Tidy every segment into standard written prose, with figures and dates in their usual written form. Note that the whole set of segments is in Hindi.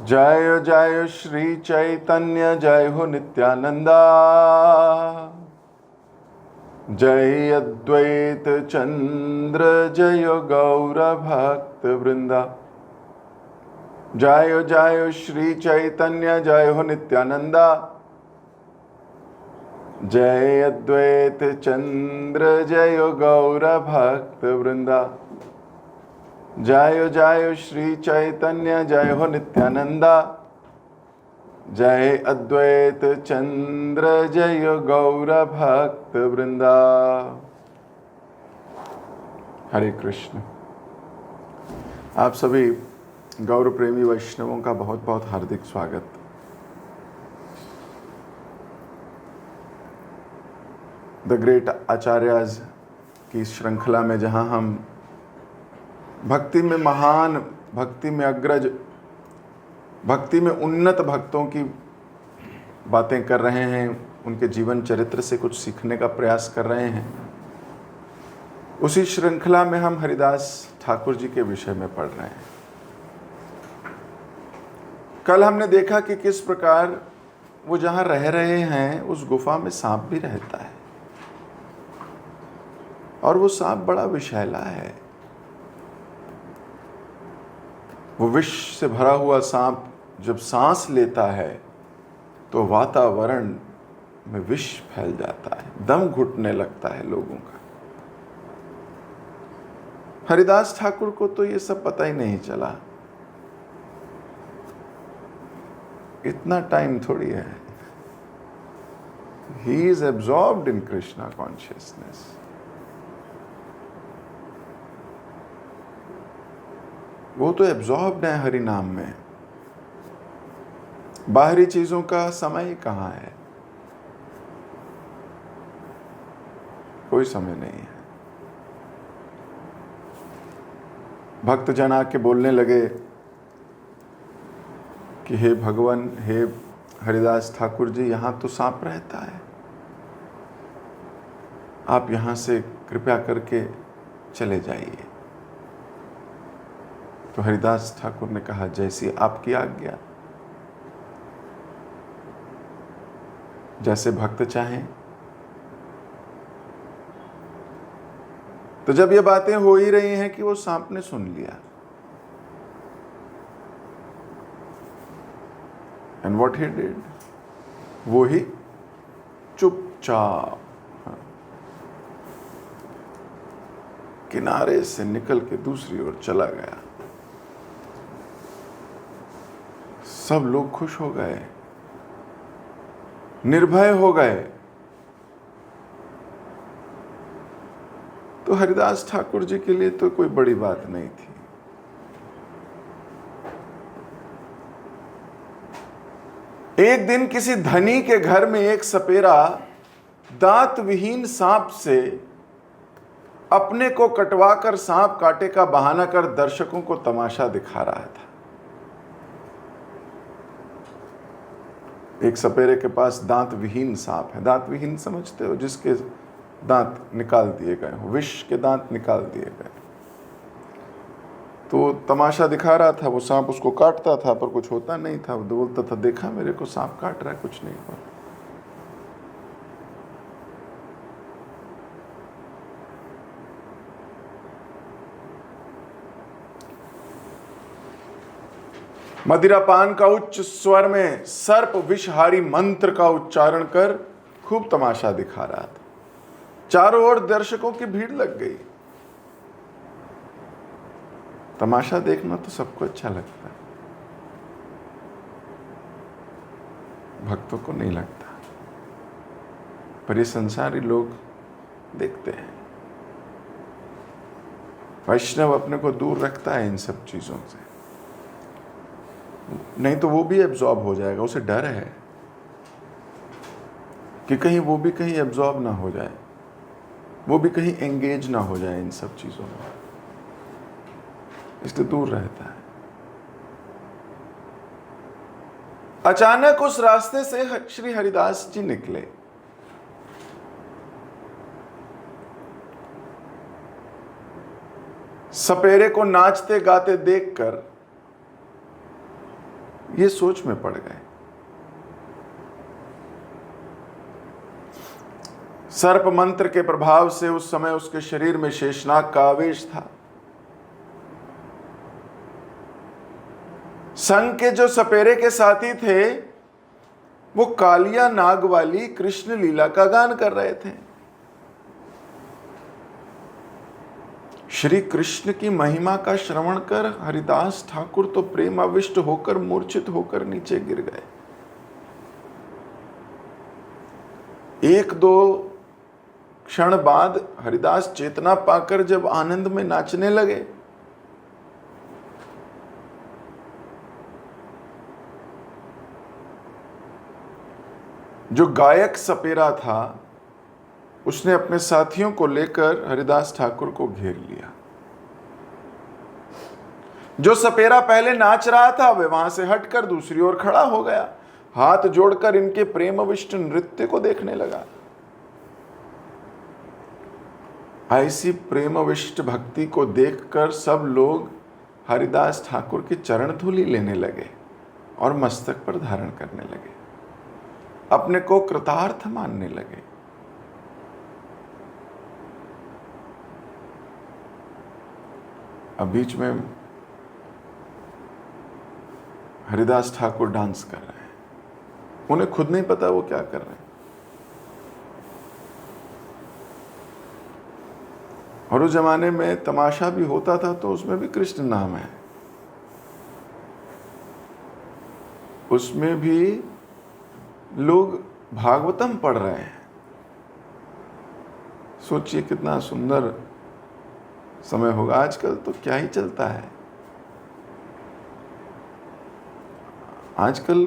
जय जय श्री चैतन्य जय हो नित्यानंदा। जय अद्वैत चंद्र जय गौर भक्त वृंदा। जय जय श्री चैतन्य जय हो नित्यानंदा। जय अद्वैत चंद्र जय गौर भक्त वृंदा। जय जय श्री चैतन्य जय हो नित्यानंदा। जय अद्वैत चंद्र जय गौर भक्त वृंदा। हरे कृष्ण। आप सभी गौर प्रेमी वैष्णवों का बहुत बहुत हार्दिक स्वागत। द ग्रेट आचार्यज की श्रृंखला में जहां हम भक्ति में महान, भक्ति में अग्रज, भक्ति में उन्नत भक्तों की बातें कर रहे हैं, उनके जीवन चरित्र से कुछ सीखने का प्रयास कर रहे हैं, उसी श्रृंखला में हम हरिदास ठाकुर जी के विषय में पढ़ रहे हैं। कल हमने देखा कि किस प्रकार वो जहां रह रहे हैं उस गुफा में सांप भी रहता है और वो सांप बड़ा विषैला है। वो विष से भरा हुआ सांप जब सांस लेता है तो वातावरण में विष फैल जाता है, दम घुटने लगता है लोगों का। हरिदास ठाकुर को तो ये सब पता ही नहीं चला। इतना टाइम थोड़ी है। He is absorbed in Krishna consciousness. वो तो एब्जॉर्ब्ड है हरि नाम में। बाहरी चीजों का समय कहाँ है? कोई समय नहीं है। भक्त जन आके बोलने लगे कि हे भगवान, हे हरिदास ठाकुर जी, यहां तो सांप रहता है, आप यहां से कृपया करके चले जाइए। तो हरिदास ठाकुर ने कहा, जैसी आपकी आज्ञा, जैसे भक्त चाहें। तो जब ये बातें हो ही रही हैं कि वो सांप ने सुन लिया, एंड व्हाट ही डिड, वो ही चुपचाप किनारे से निकल के दूसरी ओर चला गया। सब लोग खुश हो गए, निर्भय हो गए। तो हरिदास ठाकुर जी के लिए तो कोई बड़ी बात नहीं थी। एक दिन किसी धनी के घर में एक सपेरा दांत विहीन सांप से अपने को कटवाकर सांप काटे का बहाना कर दर्शकों को तमाशा दिखा रहा था। एक सपेरे के पास दांत विहीन सांप है। दांत विहीन समझते हो? जिसके दांत निकाल दिए गए हो, विष के दांत निकाल दिए गए। तो तमाशा दिखा रहा था। वो सांप उसको काटता था पर कुछ होता नहीं था। वो बोलता था, देखा मेरे को सांप काट रहा है, कुछ नहीं हुआ। मदिरापान का उच्च स्वर में सर्प विषहारी मंत्र का उच्चारण कर खूब तमाशा दिखा रहा था। चारों ओर दर्शकों की भीड़ लग गई। तमाशा देखना तो सबको अच्छा लगता है, भक्तों को नहीं लगता, पर ये संसारी लोग देखते हैं। वैष्णव अपने को दूर रखता है इन सब चीजों से, नहीं तो वो भी एब्जॉर्ब हो जाएगा। उसे डर है कि कहीं वो भी कहीं एब्जॉर्ब ना हो जाए, वो भी कहीं एंगेज ना हो जाए इन सब चीजों में, इसलिए दूर रहता है। अचानक उस रास्ते से श्री हरिदास जी निकले। सपेरे को नाचते गाते देखकर ये सोच में पड़ गए। सर्प मंत्र के प्रभाव से उस समय उसके शरीर में शेषनाग का आवेश था। संघ के जो सपेरे के साथी थे वो कालिया नाग वाली कृष्ण लीला का गान कर रहे थे। श्री कृष्ण की महिमा का श्रवण कर हरिदास ठाकुर तो प्रेमाविष्ट होकर मूर्छित होकर नीचे गिर गए। एक दो क्षण बाद हरिदास चेतना पाकर जब आनंद में नाचने लगे, जो गायक सपेरा था उसने अपने साथियों को लेकर हरिदास ठाकुर को घेर लिया। जो सपेरा पहले नाच रहा था वे वहां से हटकर दूसरी ओर खड़ा हो गया, हाथ जोड़कर इनके प्रेमविष्ट नृत्य को देखने लगा। ऐसी प्रेमविष्ट भक्ति को देखकर सब लोग हरिदास ठाकुर की चरण धूलि लेने लगे और मस्तक पर धारण करने लगे, अपने को कृतार्थ मानने लगे। अब बीच में हरिदास ठाकुर डांस कर रहे हैं, उन्हें खुद नहीं पता वो क्या कर रहे हैं। और उस जमाने में तमाशा भी होता था तो उसमें भी कृष्ण नाम है, उसमें भी लोग भागवतम पढ़ रहे हैं। सोचिए कितना सुंदर समय होगा। आजकल तो क्या ही चलता है, आजकल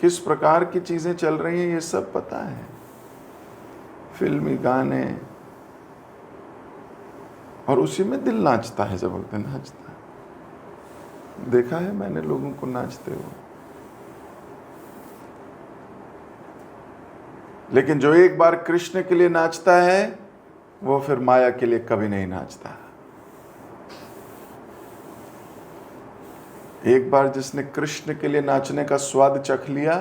किस प्रकार की चीजें चल रही हैं ये सब पता है, फिल्मी गाने, और उसी में दिल नाचता है, जब नाचता है। देखा है मैंने लोगों को नाचते हुए। लेकिन जो एक बार कृष्ण के लिए नाचता है वो फिर माया के लिए कभी नहीं नाचता। एक बार जिसने कृष्ण के लिए नाचने का स्वाद चख लिया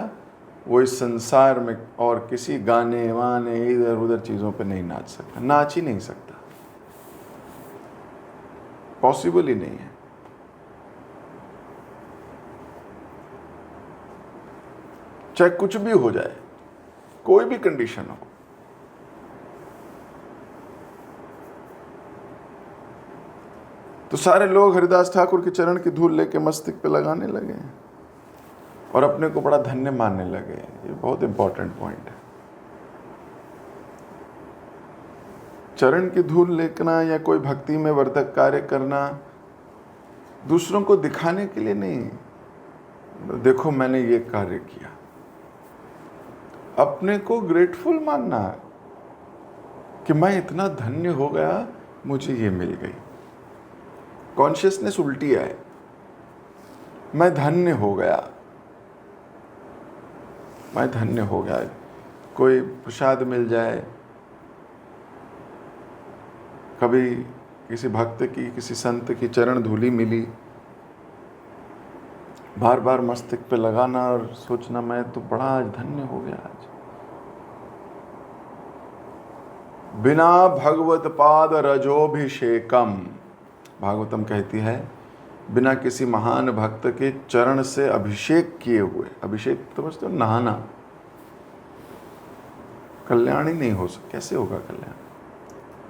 वो इस संसार में और किसी गाने वाने इधर उधर चीजों पे नहीं नाच सकता, नाच ही नहीं सकता, पॉसिबल ही नहीं है। चाहे कुछ भी हो जाए, कोई भी कंडीशन हो। तो सारे लोग हरिदास ठाकुर के चरण की धूल लेके मस्तक पे लगाने लगे और अपने को बड़ा धन्य मानने लगे। ये बहुत इंपॉर्टेंट पॉइंट है। चरण की धूल लेना या कोई भक्ति में वर्धक कार्य करना दूसरों को दिखाने के लिए नहीं, देखो मैंने ये कार्य किया, अपने को ग्रेटफुल मानना कि मैं इतना धन्य हो गया, मुझे ये मिल गई। कॉन्शियसनेस उल्टी है, मैं धन्य हो गया, मैं धन्य हो गया। कोई प्रसाद मिल जाए, कभी किसी भक्त की, किसी संत की चरण धूली मिली, बार बार मस्तक पे लगाना और सोचना मैं तो बड़ा आज धन्य हो गया। आज बिना भगवत पाद रजोभिषेकम, भागवतम कहती है बिना किसी महान भक्त के चरण से अभिषेक किए हुए, अभिषेक समझते हो, नहाना, कल्याण ही नहीं हो सकता। कैसे होगा कल्याण?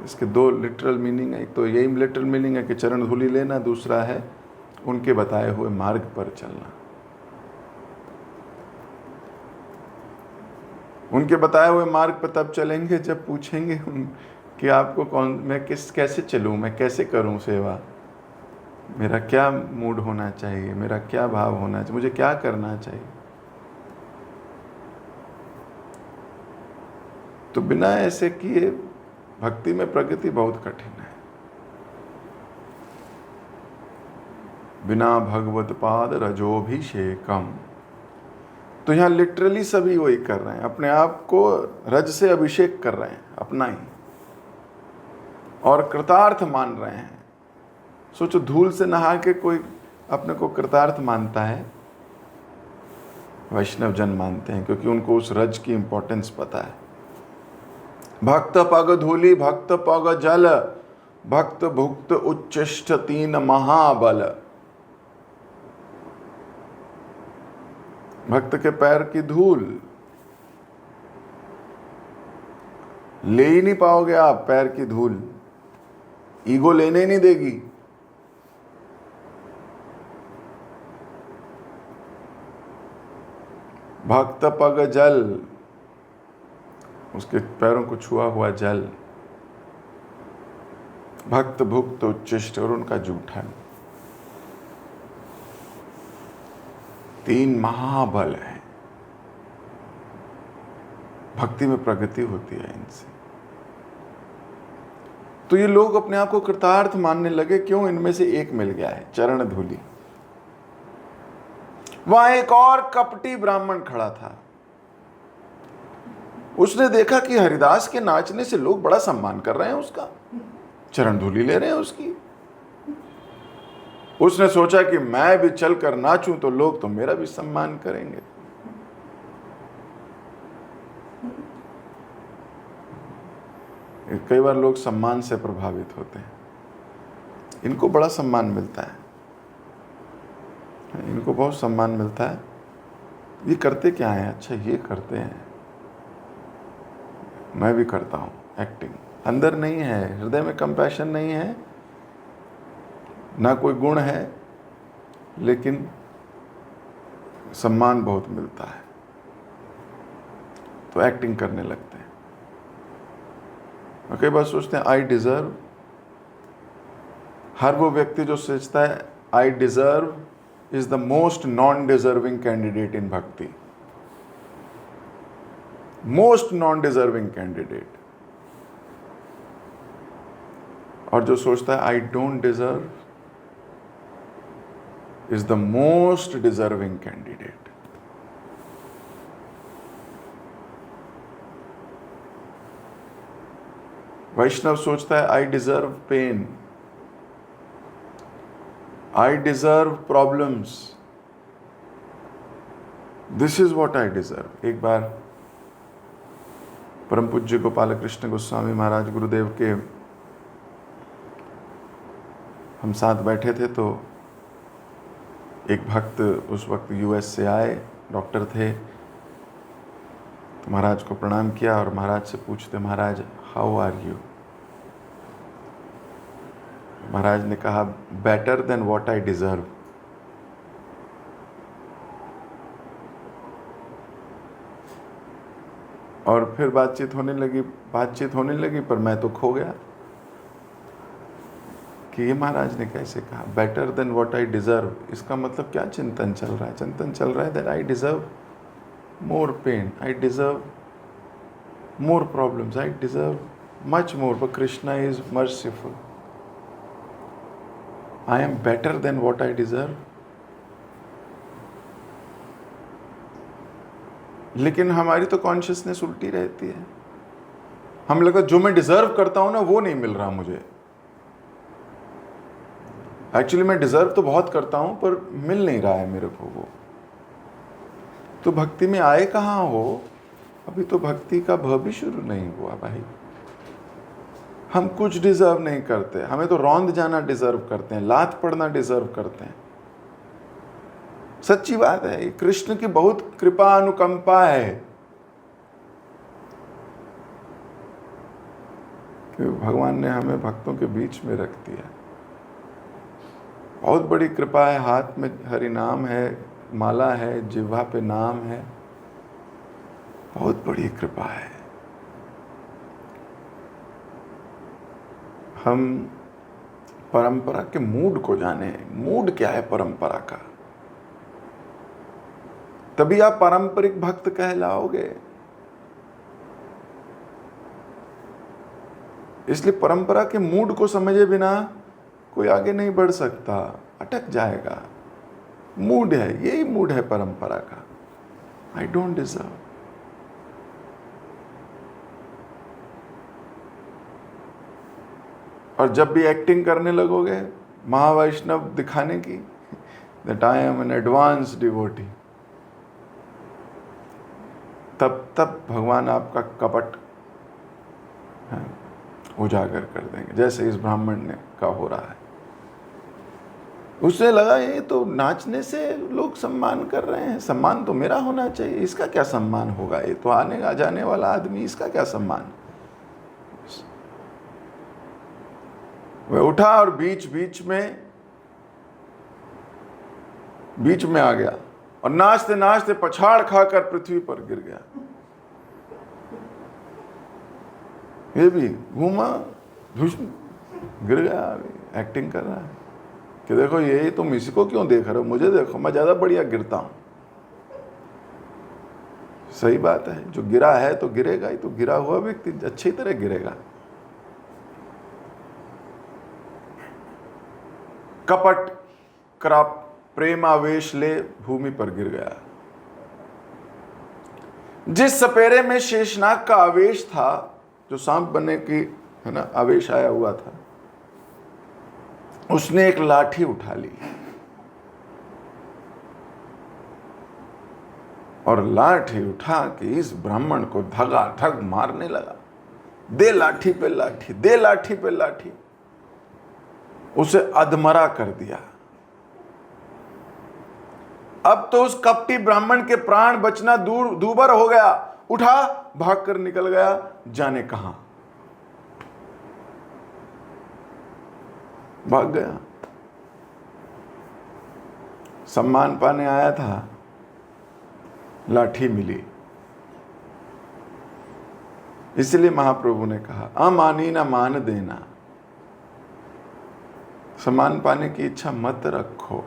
इसके दो लिटरल मीनिंग है। एक तो यही लिटरल मीनिंग है कि चरण धूलि लेना, दूसरा है उनके बताए हुए मार्ग पर चलना। उनके बताए हुए मार्ग पर तब चलेंगे जब पूछेंगे कि आपको कैसे चलूं, मैं कैसे करूं सेवा, मेरा क्या मूड होना चाहिए, मेरा क्या भाव होना चाहिए, मुझे क्या करना चाहिए। तो बिना ऐसे किए भक्ति में प्रगति बहुत कठिन है। बिना भगवत पाद रजोभिषेकम, तो यहाँ लिटरली सभी वही कर रहे हैं, अपने आप को रज से अभिषेक कर रहे हैं अपना ही, और कृतार्थ मान रहे हैं। सोचो धूल से नहा के कोई अपने को कृतार्थ मानता है वैष्णव जन मानते हैं, क्योंकि उनको उस रज की इंपॉर्टेंस पता है। भक्त पग धूलि भक्त पग जल, भक्त भुक्त उच्चिष्ट तीन महाबल। भक्त के पैर की धूल ले ही नहीं पाओगे आप, पैर की धूल ईगो लेने ही नहीं देगी। भक्त पग जल, उसके पैरों को छुआ हुआ जल। भक्त भुक्त उच्चिष्ट, और उनका जूठन। तीन महाबल हैं। भक्ति में प्रगति होती है इनसे। तो ये लोग अपने आप को कृतार्थ मानने लगे, क्यों? इनमें से एक मिल गया है, चरण धूलि। वहां एक और कपटी ब्राह्मण खड़ा था। उसने देखा कि हरिदास के नाचने से लोग बड़ा सम्मान कर रहे हैं उसका, चरण धूलि ले रहे हैं उसकी। उसने सोचा कि मैं भी चलकर नाचूं तो लोग तो मेरा भी सम्मान करेंगे। कई बार लोग सम्मान से प्रभावित होते हैं, इनको बड़ा सम्मान मिलता है, इनको बहुत सम्मान मिलता है। ये करते क्या है? अच्छा ये करते हैं, मैं भी करता हूँ एक्टिंग। अंदर नहीं है, हृदय में कंपैशन नहीं है, ना कोई गुण है, लेकिन सम्मान बहुत मिलता है, तो एक्टिंग करने लगते हैं। और कई बार सोचते हैं आई डिजर्व। हर वो व्यक्ति जो सोचता है I deserve is the most non deserving candidate in bhakti. Most non deserving candidate. और जो सोचता है I don't deserve is the most deserving candidate. Vaishnav सोचता है I deserve pain, I deserve problems, this is what I deserve. एक बार परम पूज्य गोपाल कृष्ण गोस्वामी महाराज गुरुदेव के हम साथ बैठे थे, तो एक भक्त उस वक्त यूएस से आए, डॉक्टर थे। तो महाराज को प्रणाम किया और महाराज से पूछते, महाराज हाउ आर यू? महाराज ने कहा better than what I deserve. और फिर बातचीत होने लगी, पर मैं तो खो गया कि ये महाराज ने कैसे कहा better than what I deserve. इसका मतलब क्या चिंतन चल रहा है? चिंतन चल रहा है that I deserve more pen, I deserve more problems, I deserve much more, but Krishna is merciful. I am better than what I deserve. लेकिन हमारी तो कॉन्शियसनेस उल्टी रहती है। हम लगा जो मैं डिजर्व करता हूं ना वो नहीं मिल रहा मुझे। एक्चुअली मैं डिजर्व तो बहुत करता हूं पर मिल नहीं रहा है मेरे को वो। तो भक्ति में आए कहाँ हो? अभी तो भक्ति का भ भी शुरू नहीं हुआ भाई। हम कुछ डिजर्व नहीं करते, हमें तो रौंद जाना डिजर्व करते हैं, लात पड़ना डिजर्व करते हैं। सच्ची बात है, कृष्ण की बहुत कृपा अनुकंपा है कि भगवान ने हमें भक्तों के बीच में रख दिया। बहुत बड़ी कृपा है। हाथ में हरि नाम है, माला है, जिह्वा पे नाम है, बहुत बड़ी कृपा है। हम परंपरा के मूड को जाने, मूड क्या है परंपरा का, तभी आप पारंपरिक भक्त कहलाओगे। इसलिए परंपरा के मूड को समझे बिना कोई आगे नहीं बढ़ सकता, अटक जाएगा। मूड है, यही मूड है परंपरा का, आई डोंट डिजर्व। और जब भी एक्टिंग करने लगोगे महावैष्णव दिखाने की, that I am an advance devotee, तब तब भगवान आपका कपट उजागर कर देंगे, जैसे इस ब्राह्मण ने का हो रहा है। उसे लगा ये तो नाचने से लोग सम्मान कर रहे हैं, सम्मान तो मेरा होना चाहिए, इसका क्या सम्मान होगा, ये तो आने जाने वाला आदमी, इसका क्या सम्मान। वह उठा और बीच में आ गया और नाचते नाचते पछाड़ खाकर पृथ्वी पर गिर गया। ये भी घूमा गिर गया, एक्टिंग कर रहा है कि देखो ये तुम इसी को क्यों देख रहे हो, मुझे देखो मैं ज्यादा बढ़िया गिरता हूं। सही बात है, जो गिरा है तो गिरेगा ही, तो गिरा हुआ व्यक्ति अच्छी तरह गिरेगा। कपट क्राप प्रेमावेश ले भूमि पर गिर गया। जिस सपेरे में शेषनाग का आवेश था, जो सांप बनने की है ना आवेश आया हुआ था, उसने एक लाठी उठा ली और लाठी उठा के इस ब्राह्मण को धगाधग मारने लगा। दे लाठी पे लाठी, दे लाठी पे लाठी, उसे अधमरा कर दिया। अब तो उस कपटी ब्राह्मण के प्राण बचना दूभर हो गया। उठा, भागकर निकल गया, जाने कहां भाग गया। सम्मान पाने आया था, लाठी मिली। इसलिए महाप्रभु ने कहा, अमानी ना मान देना। सम्मान पाने की इच्छा मत रखो।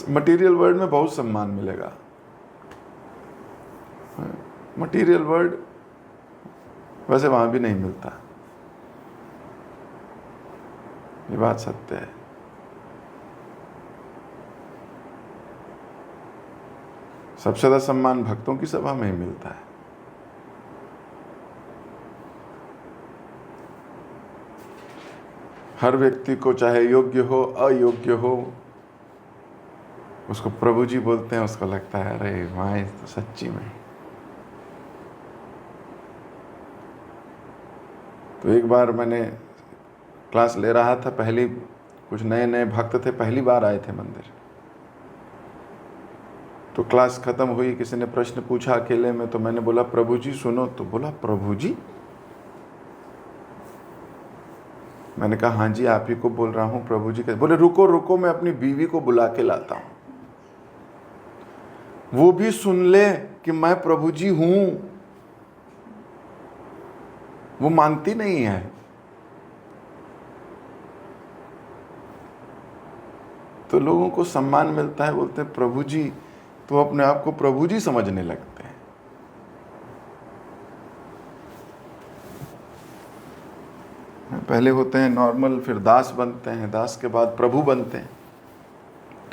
मटेरियल वर्ल्ड में बहुत सम्मान मिलेगा, मटेरियल वर्ल्ड वैसे वहां भी नहीं मिलता, ये बात सत्य है। सबसे ज्यादा सम्मान भक्तों की सभा में ही मिलता है। हर व्यक्ति को, चाहे योग्य हो अयोग्य हो, उसको प्रभु जी बोलते हैं, उसको लगता है अरे वाह तो सच्ची में। तो एक बार मैंने क्लास ले रहा था, कुछ नए नए भक्त थे, पहली बार आए थे मंदिर। तो क्लास खत्म हुई, किसी ने प्रश्न पूछा अकेले में, तो मैंने बोला प्रभु जी सुनो। तो बोला प्रभु जी? मैंने कहा हाँ जी आप ही को बोल रहा हूं, प्रभु जी। बोले रुको रुको, मैं अपनी बीवी को बुला के लाता हूं, वो भी सुन ले कि मैं प्रभु जी हूं। वो मानती नहीं है। तो लोगों को सम्मान मिलता है, बोलते हैं प्रभु जी, तो अपने आप को प्रभु जी समझने लगते हैं। पहले होते हैं नॉर्मल, फिर दास बनते हैं, दास के बाद प्रभु बनते हैं।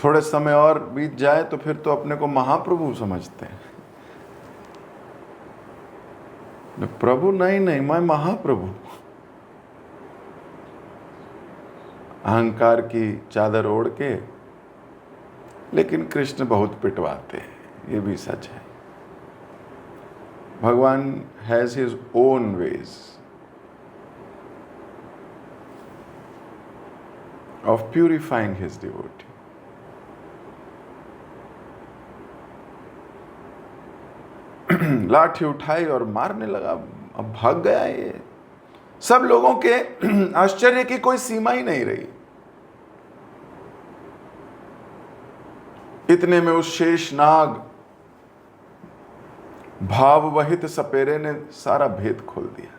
थोड़े समय और बीत जाए तो फिर तो अपने को महाप्रभु समझते हैं। प्रभु नहीं, मैं महाप्रभु। अहंकार की चादर ओढ़ के, लेकिन कृष्ण बहुत पिटवाते हैं, ये भी सच है। भगवान has his own ways of purifying his devotee. लाठी उठाई और मारने लगा। अब भाग गया ये। सब लोगों के आश्चर्य की कोई सीमा ही नहीं रही। इतने में उस शेषनाग भाववहित सपेरे ने सारा भेद खोल दिया।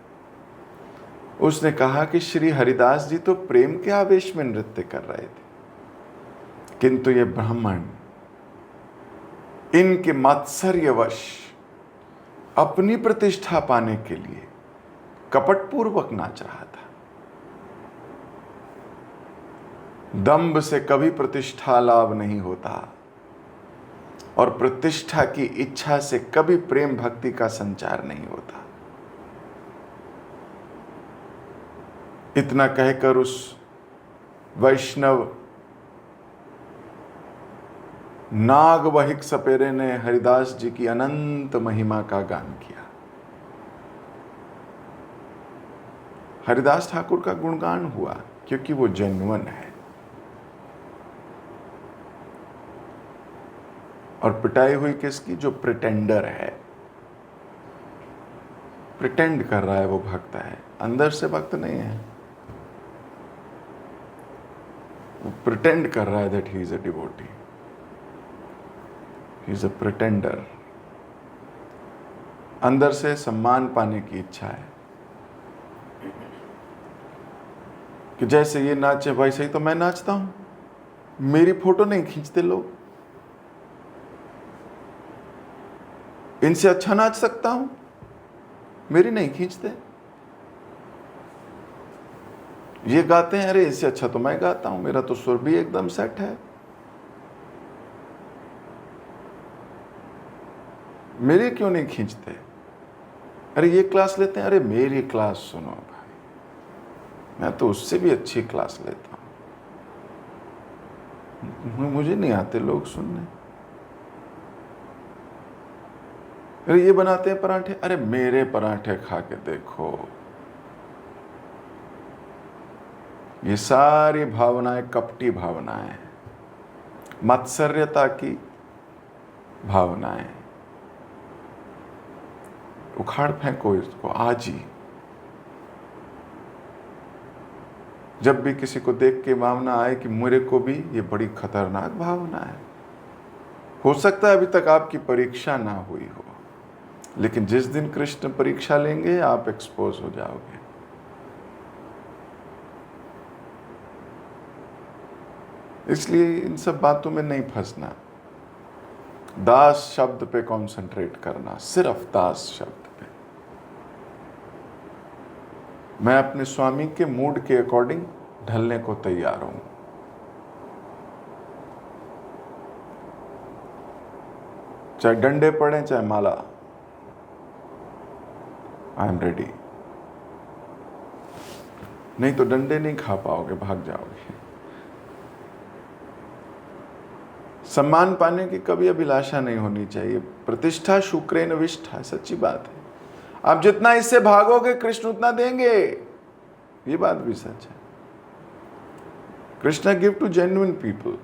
उसने कहा कि श्री हरिदास जी तो प्रेम के आवेश में नृत्य कर रहे थे, किंतु ये ब्राह्मण इनके मात्सर्यवश अपनी प्रतिष्ठा पाने के लिए कपटपूर्वक नाच रहा था। दंभ से कभी प्रतिष्ठा लाभ नहीं होता और प्रतिष्ठा की इच्छा से कभी प्रेम भक्ति का संचार नहीं होता। इतना कहकर उस वैष्णव नाग वहिक सपेरे ने हरिदास जी की अनंत महिमा का गान किया। हरिदास ठाकुर का गुणगान हुआ क्योंकि वो जेन्युइन है। और पिटाई हुई किसकी? जो प्रिटेंडर है, प्रिटेंड कर रहा है वो भक्त है, अंदर से भक्त नहीं है। वो प्रिटेंड कर रहा है that he is a devotee, he is a pretender. अंदर से सम्मान पाने की इच्छा है कि जैसे ये नाचे वैसे ही तो मैं नाचता हूं, मेरी फोटो नहीं खींचते लोग, इनसे अच्छा नाच सकता हूं, मेरी नहीं खींचते। ये गाते हैं, अरे इससे अच्छा तो मैं गाता हूं, मेरा तो सुर भी एकदम सेट है, मेरे क्यों नहीं खींचते। अरे ये क्लास लेते हैं, अरे मेरी क्लास सुनो भाई, मैं तो उससे भी अच्छी क्लास लेता हूं, मुझे नहीं आते लोग सुनने। अरे ये बनाते हैं पराठे, अरे मेरे पराठे खा के देखो। ये सारी भावनाएं कपटी भावनाएं, मत्सर्यता की भावनाएं। उखाड़ फेंको इसको आज ही। जब भी किसी को देख के भावना आए कि मेरे को भी, ये बड़ी खतरनाक भावना है। हो सकता है अभी तक आपकी परीक्षा ना हुई हो, लेकिन जिस दिन कृष्ण परीक्षा लेंगे आप एक्सपोज हो जाओगे। इसलिए इन सब बातों में नहीं फंसना, दास शब्द पे कंसंट्रेट करना, सिर्फ दास शब्द पे। मैं अपने स्वामी के मूड के अकॉर्डिंग ढलने को तैयार हूं। चाहे डंडे पड़े चाहे माला, आई एम रेडी। नहीं तो डंडे नहीं खा पाओगे, भाग जाओगे। सम्मान पाने की कभी अभिलाषा नहीं होनी चाहिए। प्रतिष्ठा शुक्रेन विष्ठा, सच्ची बात है। आप जितना इससे भागोगे कृष्ण उतना देंगे, ये बात भी सच है। Krishna give to genuine people.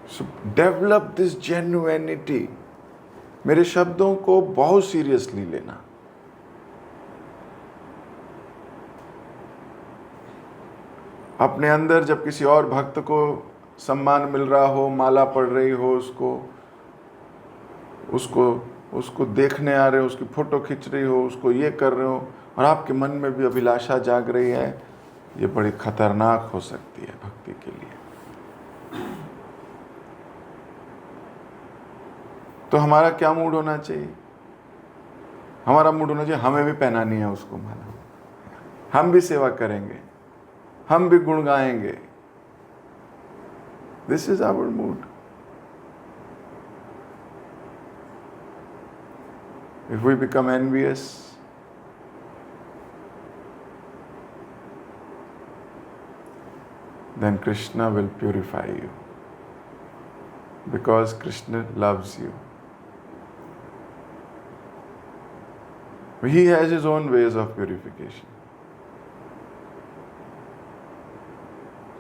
So develop this genuinity. मेरे शब्दों को बहुत सीरियसली लेना। अपने अंदर जब किसी और भक्त को सम्मान मिल रहा हो, माला पड़ रही हो, उसको देखने आ रहे हो, उसकी फोटो खींच रही हो, उसको ये कर रहे हो, और आपके मन में भी अभिलाषा जाग रही है, ये बड़ी खतरनाक हो सकती है भक्ति के लिए। तो हमारा क्या मूड होना चाहिए? हमारा मूड होना चाहिए हमें भी पहनानी है उसको माला, हम भी सेवा करेंगे, हम भी गुण गाएंगे। This is our mood. If we become envious, then Krishna will purify you, because Krishna loves you. He has his own ways of purification.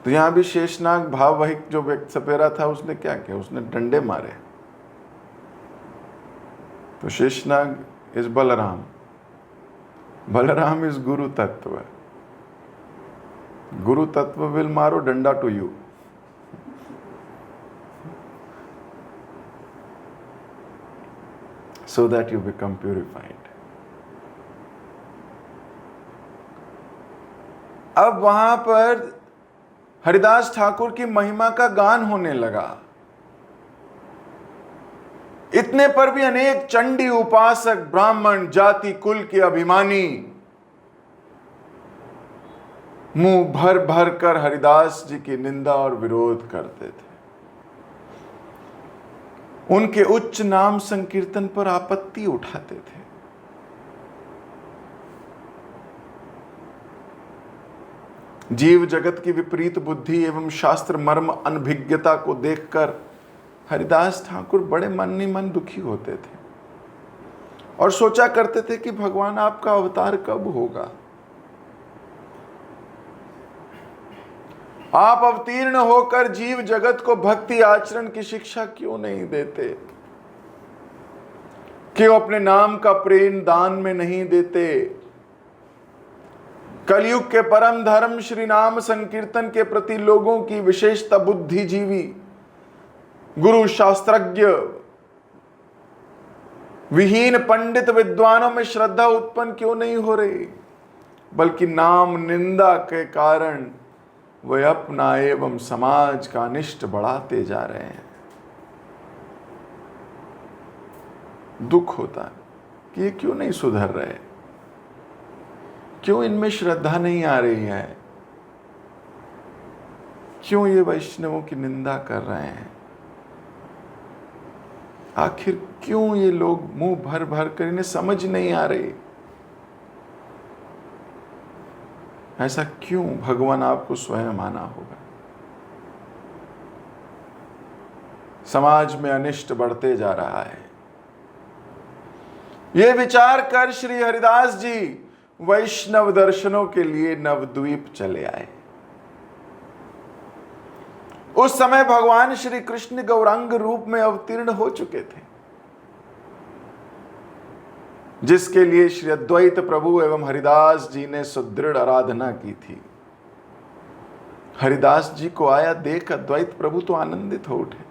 तो यहां भी शेषनाग भाववहिक जो व्यक्ति सपेरा था, उसने क्या किया? उसने डंडे मारे। तो Sheshnag is Balram, Balram is guru tattva. Guru tattva will मारो danda to you. So that you become purified. अब वहां पर हरिदास ठाकुर की महिमा का गान होने लगा। इतने पर भी अनेक चंडी उपासक ब्राह्मण जाति कुल के अभिमानी मुंह भर भर कर हरिदास जी की निंदा और विरोध करते थे। उनके उच्च नाम संकीर्तन पर आपत्ति उठाते थे। जीव जगत की विपरीत बुद्धि एवं शास्त्र मर्म अनभिज्ञता को देखकर हरिदास ठाकुर बड़े मन ही मन दुखी होते थे और सोचा करते थे कि भगवान आपका अवतार कब होगा। आप अवतीर्ण होकर जीव जगत को भक्ति आचरण की शिक्षा क्यों नहीं देते? क्यों अपने नाम का प्रेम दान में नहीं देते? कलयुग के परम धर्म श्री नाम संकीर्तन के प्रति लोगों की विशेषता बुद्धिजीवी गुरु शास्त्रज्ञ विहीन पंडित विद्वानों में श्रद्धा उत्पन्न क्यों नहीं हो रही, बल्कि नाम निंदा के कारण वे अपना एवं समाज का अनिष्ट बढ़ाते जा रहे हैं। दुख होता है कि ये क्यों नहीं सुधर रहे, क्यों इनमें श्रद्धा नहीं आ रही है, क्यों ये वैष्णवों की निंदा कर रहे हैं, आखिर क्यों ये लोग मुंह भर भर कर, इन्हें समझ नहीं आ रही। ऐसा क्यों? भगवान आपको स्वयं आना होगा। समाज में अनिष्ट बढ़ते जा रहा है। ये विचार कर श्री हरिदास जी वैष्णव दर्शनों के लिए नवद्वीप चले आए। उस समय भगवान श्री कृष्ण गौरांग रूप में अवतीर्ण हो चुके थे, जिसके लिए श्री अद्वैत प्रभु एवं हरिदास जी ने सुदृढ़ आराधना की थी। हरिदास जी को आया देख अद्वैत प्रभु तो आनंदित हो उठे।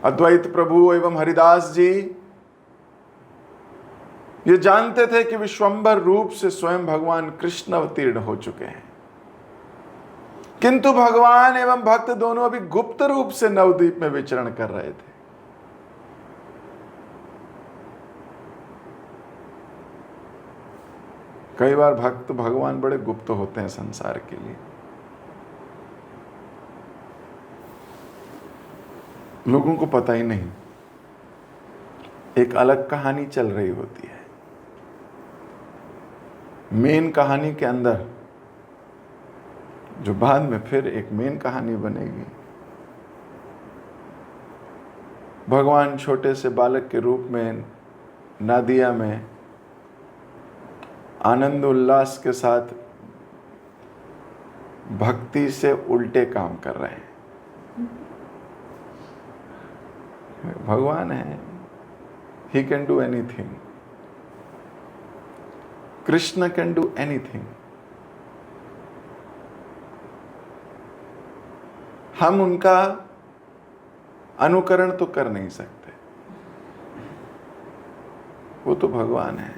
अद्वैत प्रभु एवं हरिदास जी ये जानते थे कि विश्वंभर रूप से स्वयं भगवान कृष्ण अवतीर्ण हो चुके हैं, किंतु भगवान एवं भक्त दोनों अभी गुप्त रूप से नवद्वीप में विचरण कर रहे थे। कई बार भक्त भगवान बड़े गुप्त होते हैं संसार के लिए, लोगों को पता ही नहीं, एक अलग कहानी चल रही होती है। मेन कहानी के अंदर जो बाद में फिर एक मेन कहानी बनेगी। भगवान छोटे से बालक के रूप में नादिया में आनंद उल्लास के साथ भक्ति से उल्टे काम कर रहे हैं। भगवान है, he can do anything, Krishna can do anything. हम उनका अनुकरण तो कर नहीं सकते, वो तो भगवान है।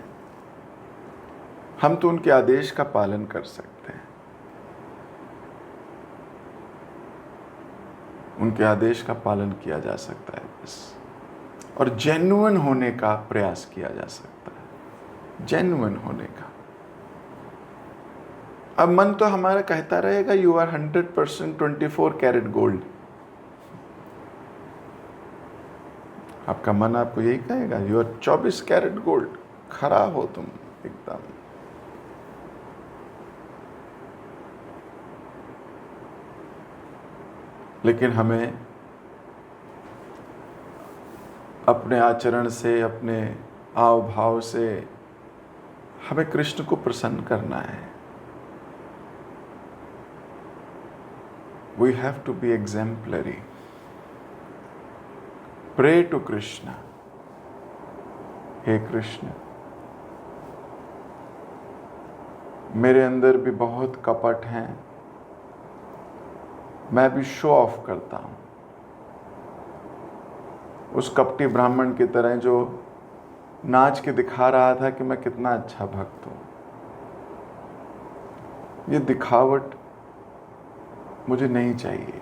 हम तो उनके आदेश का पालन कर सकते हैं, उनके आदेश का पालन किया जा सकता है बस, और जेन्युइन होने का प्रयास किया जा सकता है, जेन्युइन होने का। अब मन तो हमारा कहता रहेगा यू आर 100% 24 कैरेट गोल्ड। आपका मन आपको यही कहेगा यू आर 24 कैरेट गोल्ड, खरा हो तुम एकदम। लेकिन हमें अपने आचरण से, अपने हाव भाव से हमें कृष्ण को प्रसन्न करना है। We have to be exemplary. Pray to Krishna. हे कृष्ण, मेरे अंदर भी बहुत कपट हैं, मैं भी शो ऑफ करता हूं, उस कपटी ब्राह्मण की तरह जो नाच के दिखा रहा था कि मैं कितना अच्छा भक्त हूं। ये दिखावट मुझे नहीं चाहिए,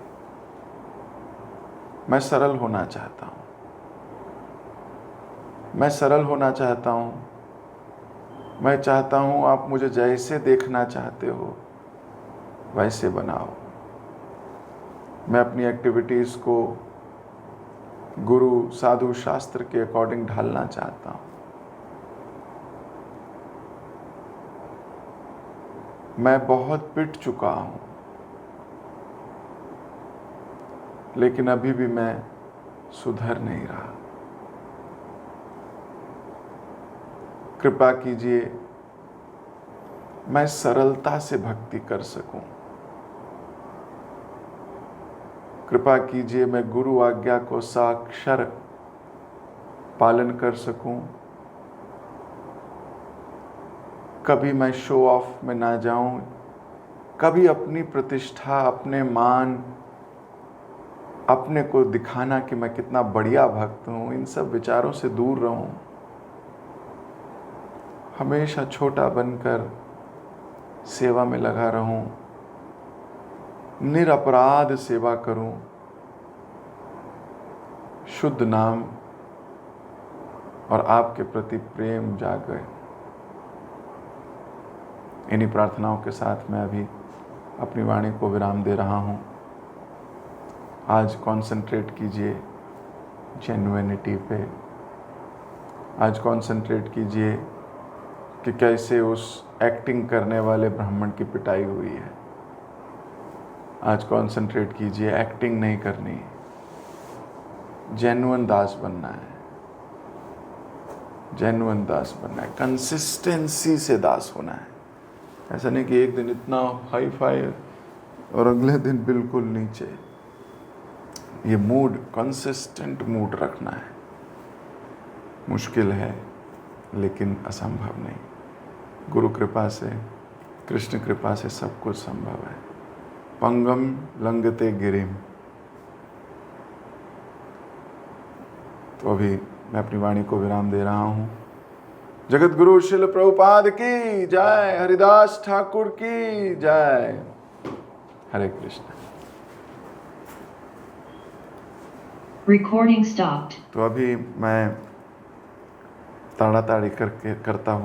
मैं सरल होना चाहता हूं, मैं सरल होना चाहता हूं। मैं चाहता हूं आप मुझे जैसे देखना चाहते हो वैसे बनाओ। मैं अपनी एक्टिविटीज़ को गुरु साधु शास्त्र के अकॉर्डिंग ढालना चाहता हूं। मैं बहुत पिट चुका हूं, लेकिन अभी भी मैं सुधर नहीं रहा। कृपा कीजिए मैं सरलता से भक्ति कर सकूं। कृपा कीजिए मैं गुरु आज्ञा को साक्षर पालन कर सकूं। कभी मैं शो ऑफ में ना जाऊं, कभी अपनी प्रतिष्ठा, अपने मान, अपने को दिखाना कि मैं कितना बढ़िया भक्त हूं, इन सब विचारों से दूर रहूं। हमेशा छोटा बनकर सेवा में लगा रहूं, निरपराध सेवा करूं, शुद्ध नाम और आपके प्रति प्रेम जागे। इन्हीं प्रार्थनाओं के साथ मैं अभी अपनी वाणी को विराम दे रहा हूं। आज कंसंट्रेट कीजिए जेन्युइनिटी पे। आज कंसंट्रेट कीजिए कि कैसे उस एक्टिंग करने वाले ब्राह्मण की पिटाई हुई है। आज कंसंट्रेट कीजिए, एक्टिंग नहीं करनी, जेन्युइन दास बनना है। जेन्युइन दास बनना है, कंसिस्टेंसी से दास होना है। ऐसा नहीं कि एक दिन इतना हाई फाई और अगले दिन बिल्कुल नीचे। ये मूड, कंसिस्टेंट मूड रखना है। मुश्किल है लेकिन असंभव नहीं। गुरु कृपा से, कृष्ण कृपा से सब कुछ संभव है। पंगम लंघते गिरिम। तो अभी मैं अपनी वाणी को विराम दे रहा हूँ। जगत गुरु शिल प्रभुपाद की जय, हरिदास ठाकुर की जय। हरे कृष्ण। Recording stopped. तो अभी मैं ताड़ाताड़ी करके करता हुआ